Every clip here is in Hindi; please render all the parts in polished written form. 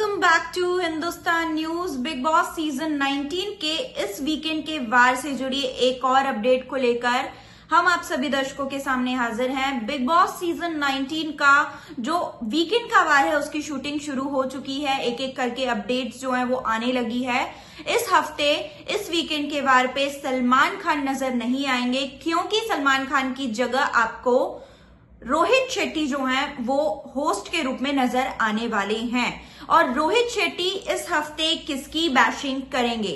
Welcome back to Hindustan News. Bigg Boss season 19 के इस वीकेंड के वार से जुड़ी एक और अपडेट को लेकर हम आप सभी दर्शकों के सामने हाजिर हैं। बिग बॉस सीजन 19 का जो वीकेंड का वार है उसकी शूटिंग शुरू हो चुकी है। एक एक करके अपडेट्स जो है वो आने लगी है। इस हफ्ते इस वीकेंड के वार पे सलमान खान नजर नहीं आएंगे, क्योंकि सलमान खान की जगह आपको रोहित शेट्टी जो हैं वो होस्ट के रूप में नजर आने वाले हैं। और रोहित शेट्टी इस हफ्ते किसकी बैशिंग करेंगे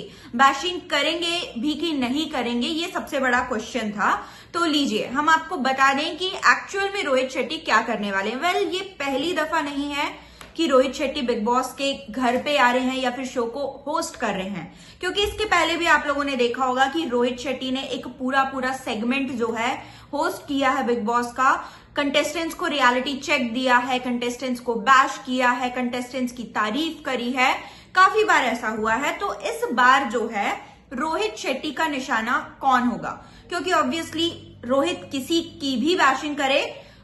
भी कि नहीं करेंगे, ये सबसे बड़ा क्वेश्चन था। तो लीजिए हम आपको बता दें कि एक्चुअल में रोहित शेट्टी क्या करने वाले हैं। वेल, ये पहली दफा नहीं है कि रोहित शेट्टी बिग बॉस के घर पे आ रहे हैं या फिर शो को होस्ट कर रहे हैं, क्योंकि इसके पहले भी आप लोगों ने देखा होगा कि रोहित शेट्टी ने एक पूरा सेगमेंट जो है होस्ट किया है बिग बॉस का। कंटेस्टेंट्स को रियलिटी चेक दिया है, कंटेस्टेंट्स को बैश किया है, कंटेस्टेंट्स की तारीफ करी है, काफी बार ऐसा हुआ है। तो इस बार जो है रोहित शेट्टी का निशाना कौन होगा, क्योंकि ऑब्वियसली रोहित किसी की भी बैशिंग करे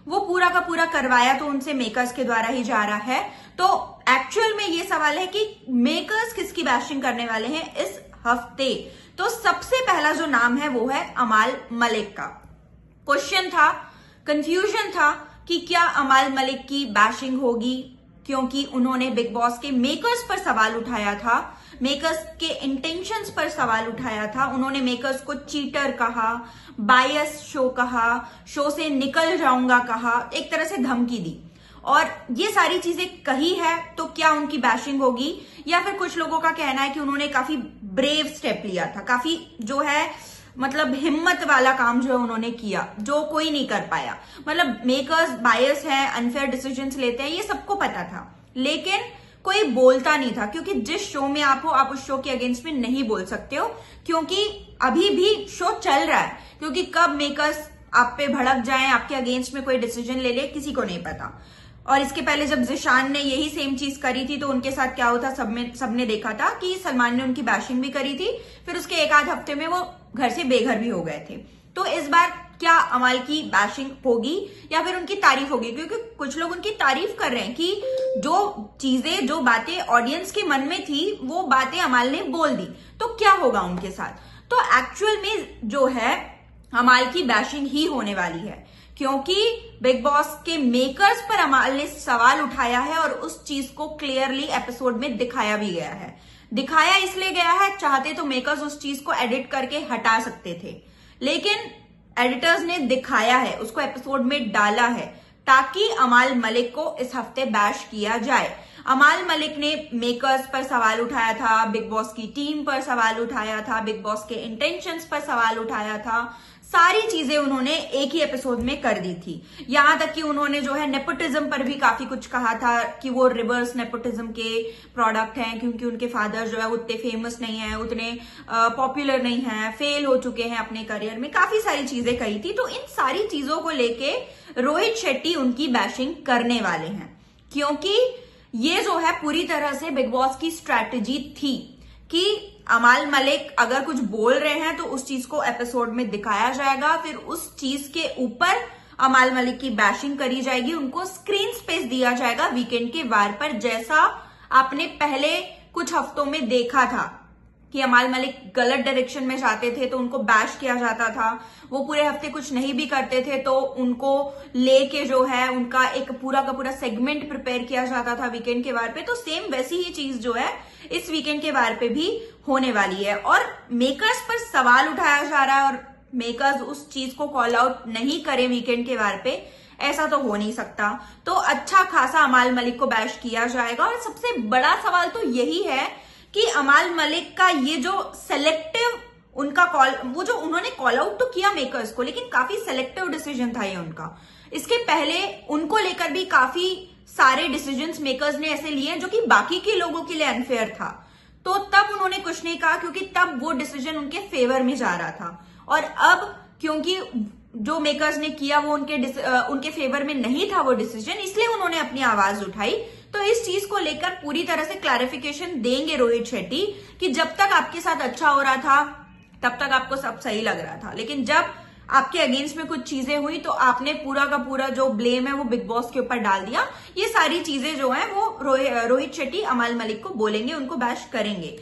वो पूरा का पूरा करवाया तो उनसे मेकर्स के द्वारा ही जा रहा है। तो एक्चुअल में ये सवाल है कि मेकर्स किसकी बैशिंग करने वाले हैं इस हफ्ते। तो सबसे पहला जो नाम है वो है अमाल मलिक का। क्वेश्चन था, कंफ्यूजन था कि क्या अमाल मलिक की बैशिंग होगी, क्योंकि उन्होंने बिग बॉस के मेकर्स पर सवाल उठाया था, मेकर्स के इंटेंशंस पर सवाल उठाया था। उन्होंने मेकर्स को चीटर कहा, बायस शो कहा, शो से निकल जाऊंगा कहा, एक तरह से धमकी दी और ये सारी चीजें कही है। तो क्या उनकी बैशिंग होगी, या फिर कुछ लोगों का कहना है कि उन्होंने काफी ब्रेव स्टेप लिया था, काफी जो है मतलब हिम्मत वाला काम जो है उन्होंने किया, जो कोई नहीं कर पाया। मतलब मेकर्स बायस है, अनफेयर डिसीजंस लेते हैं, ये सबको पता था, लेकिन कोई बोलता नहीं था, क्योंकि जिस शो में आप हो आप उस शो के अगेंस्ट में नहीं बोल सकते हो, क्योंकि अभी भी शो चल रहा है। क्योंकि कब मेकर्स आप पे भड़क जाएं, आपके अगेंस्ट में कोई डिसीजन ले ले, किसी को नहीं पता। और इसके पहले जब जिशान ने यही सेम चीज करी थी तो उनके साथ क्या होता सबने देखा था कि सलमान ने उनकी बैशिंग भी करी थी, फिर उसके एक आध हफ्ते में वो घर से बेघर भी हो गए थे। तो इस बार क्या अमाल की बैशिंग होगी या फिर उनकी तारीफ होगी, क्योंकि कुछ लोग उनकी तारीफ कर रहे हैं कि जो चीजें जो बातें ऑडियंस के मन में थी वो बातें अमाल ने बोल दी। तो क्या होगा उनके साथ। तो एक्चुअल में जो है अमाल की बैशिंग ही होने वाली है, क्योंकि बिग बॉस के मेकर्स पर अमाल ने सवाल उठाया है और उस चीज को क्लियरली एपिसोड में दिखाया भी गया है। दिखाया इसलिए गया है, चाहते तो मेकर्स उस चीज को एडिट करके हटा सकते थे, लेकिन एडिटर्स ने दिखाया है, उसको एपिसोड में डाला है ताकि अमाल मलिक को इस हफ्ते बैश किया जाए। अमाल मलिक ने मेकर्स पर सवाल उठाया था, बिग बॉस की टीम पर सवाल उठाया था, बिग बॉस के इंटेंशंस पर सवाल उठाया था, सारी चीजें उन्होंने एक ही एपिसोड में कर दी थी। यहां तक कि उन्होंने जो है नेपोटिज्म पर भी काफी कुछ कहा था कि वो रिवर्स नेपोटिज्म के प्रोडक्ट हैं, क्योंकि उनके फादर जो है उतने फेमस नहीं है, उतने पॉपुलर नहीं है, फेल हो चुके हैं अपने करियर में, काफी सारी चीजें कही थी। तो इन सारी चीजों को लेके रोहित शेट्टी उनकी बैशिंग करने वाले हैं, क्योंकि ये जो है पूरी तरह से बिग बॉस की स्ट्रैटेजी थी कि अमाल मलिक अगर कुछ बोल रहे हैं तो उस चीज को एपिसोड में दिखाया जाएगा, फिर उस चीज के ऊपर अमाल मलिक की बैशिंग करी जाएगी, उनको स्क्रीन स्पेस दिया जाएगा वीकेंड के वार पर, जैसा आपने पहले कुछ हफ्तों में देखा था कि अमाल मलिक गलत डायरेक्शन में जाते थे तो उनको बैश किया जाता था, वो पूरे हफ्ते कुछ नहीं भी करते थे तो उनको लेके जो है उनका एक पूरा का पूरा सेगमेंट प्रिपेयर किया जाता था वीकेंड के वार पे। तो सेम वैसी ही चीज जो है इस वीकेंड के वार पे भी होने वाली है, और मेकर्स पर सवाल उठाया जा रहा है और मेकर्स उस चीज को कॉल आउट नहीं करें वीकेंड के वार पे, ऐसा तो हो नहीं सकता। तो अच्छा खासा अमाल मलिक को बैश किया जाएगा। और सबसे बड़ा सवाल तो यही है कि अमाल मलिक का ये जो सेलेक्टिव उनका कॉल, वो जो उन्होंने कॉल आउट तो किया मेकर्स को, लेकिन काफी सेलेक्टिव डिसीजन था ये उनका। इसके पहले उनको लेकर भी काफी सारे डिसीजंस मेकर्स ने ऐसे लिए जो कि बाकी के लोगों के लिए अनफेयर था, तो तब उन्होंने कुछ नहीं कहा, क्योंकि तब वो डिसीजन उनके फेवर में जा रहा था। और अब क्योंकि जो मेकर्स ने किया वो उनके फेवर में नहीं था वो डिसीजन, इसलिए उन्होंने अपनी आवाज उठाई। तो इस चीज को लेकर पूरी तरह से क्लैरिफिकेशन देंगे रोहित शेट्टी कि जब तक आपके साथ अच्छा हो रहा था तब तक आपको सब सही लग रहा था, लेकिन जब आपके अगेंस्ट में कुछ चीजें हुई तो आपने पूरा का पूरा जो ब्लेम है वो बिग बॉस के ऊपर डाल दिया। ये सारी चीजें जो है वो रोहित शेट्टी अमाल मलिक को बोलेंगे, उनको बैश करेंगे।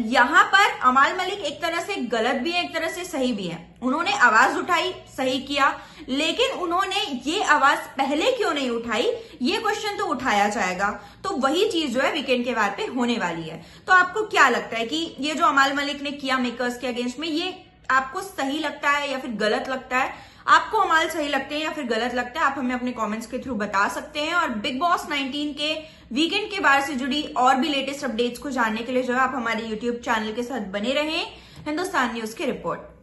यहाँ पर अमाल मलिक एक तरह से गलत भी है, एक तरह से सही भी है। उन्होंने आवाज उठाई, सही किया, लेकिन उन्होंने ये आवाज पहले क्यों नहीं उठाई, ये क्वेश्चन तो उठाया जाएगा। तो वही चीज जो है वीकेंड के वार पे होने वाली है। तो आपको क्या लगता है कि ये जो अमाल मलिक ने किया मेकर्स के अगेंस्ट में, ये आपको सही लगता है या फिर गलत लगता है? आपको अमाल सही लगते हैं या फिर गलत लगता है, आप हमें अपने कमेंट्स के थ्रू बता सकते हैं। और बिग बॉस 19 के वीकेंड के बारे से जुड़ी और भी लेटेस्ट अपडेट्स को जानने के लिए जो है आप हमारे यूट्यूब चैनल के साथ बने रहें। हिंदुस्तान न्यूज की रिपोर्ट।